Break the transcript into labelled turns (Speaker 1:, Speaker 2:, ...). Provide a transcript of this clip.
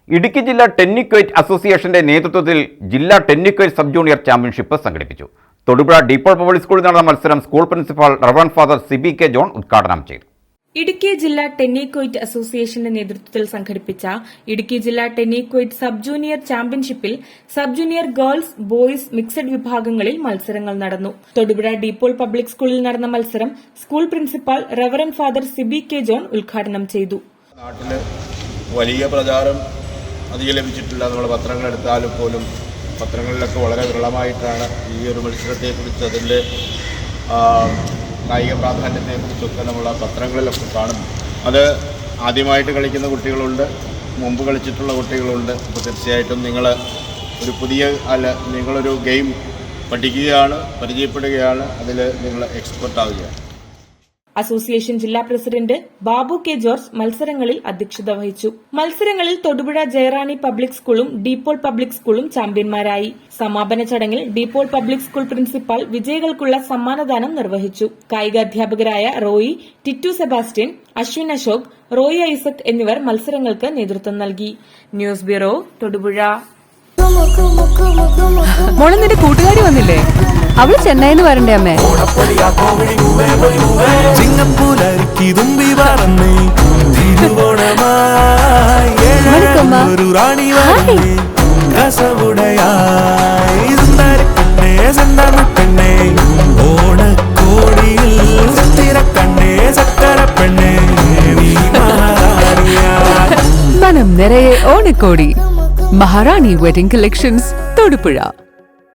Speaker 1: ഇടുക്കി ജില്ലാ ടെന്നിക്വൈറ്റ് അസോസിയേഷന്റെ നേതൃത്വത്തിൽ ജില്ലാ ടെന്നിക്വൈറ്റ് സബ് ജൂനിയർ ചാമ്പ്യൻഷിപ്പ് സംഘടിപ്പിച്ചു. തൊടുപുഴ ഡീപ്പോൾ പബ്ലിക് സ്കൂളിൽ നടന്ന മത്സരം school principal reverend father CBK John ഉദ്ഘാടനം ചെയ്തു.
Speaker 2: ഇടുക്കി ജില്ലാ ടെന്നിക്വൈറ്റ് അസോസിയേഷന്റെ നേതൃത്വത്തിൽ സംഘടിപ്പിച്ച ഇടുക്കി ജില്ലാ ടെന്നിക്വൈറ്റ് സബ് ജൂനിയർ ചാമ്പ്യൻഷിപ്പിൽ sub junior girls, boys, mixed വിഭാഗങ്ങളിൽ മത്സരങ്ങൾ നടന്നു. തൊടുപുഴ ഡീപ്പോൾ പബ്ലിക് സ്കൂളിൽ നടന്ന മത്സരം school principal reverend father CBK John ഉദ്ഘാടനം ചെയ്തു.
Speaker 3: നാട്ടില് വലിയ പ്രചാരം അധികം ലഭിച്ചിട്ടില്ല. നമ്മൾ പത്രങ്ങളെടുത്താലും പോലും പത്രങ്ങളിലൊക്കെ വളരെ വിരളമായിട്ടാണ് ഈ ഒരു മത്സരത്തെക്കുറിച്ച് അതിൻ്റെ കായിക പ്രാധാന്യത്തെക്കുറിച്ചൊക്കെ നമ്മൾ പത്രങ്ങളിലൊക്കെ കാണുന്നു. അത് ആദ്യമായിട്ട് കളിക്കുന്ന കുട്ടികളുണ്ട്, മുമ്പ് കളിച്ചിട്ടുള്ള കുട്ടികളുണ്ട്. അപ്പോൾ തീർച്ചയായിട്ടും നിങ്ങൾ ഒരു നിങ്ങളൊരു ഗെയിം പഠിക്കുകയാണ്, പരിചയപ്പെടുകയാണ്, അതിൽ നിങ്ങൾ എക്സ്പെർട്ട് ആവുകയാണ്.
Speaker 2: അസോസിയേഷൻ ജില്ലാ പ്രസിഡന്റ് ബാബു K ജോർജ് മത്സരങ്ങളിൽ അധ്യക്ഷത വഹിച്ചു. മത്സരങ്ങളിൽ തൊടുപുഴ ജയറാണി പബ്ലിക് സ്കൂളും ഡീപ്പോൾ പബ്ലിക് സ്കൂളും ചാമ്പ്യന്മാരായി. സമാപന ചടങ്ങിൽ ഡീപ്പോൾ പബ്ലിക് സ്കൂൾ പ്രിൻസിപ്പൽ വിജയികൾക്കുള്ള സമ്മാനദാനം നിർവഹിച്ചു. കായികാധ്യാപകരായ റോയി, ടിറ്റു സെബാസ്റ്റ്യൻ, അശ്വിൻ അശോക്, റോയി ഐസക് എന്നിവർ മത്സരങ്ങൾക്ക് നേതൃത്വം നൽകി. News bureau, Thodupuzha.
Speaker 4: മോളെ, നിന്റെ കൂട്ടുകാരി വന്നില്ലേ? അവള് ചെന്നൈന്ന് വരണ്ടേ അമ്മേ? മനം നിറയെ ഓണക്കോടി. മഹാറാണി വെഡിംഗ് കളക്ഷൻസ്, തൊടുപുഴ.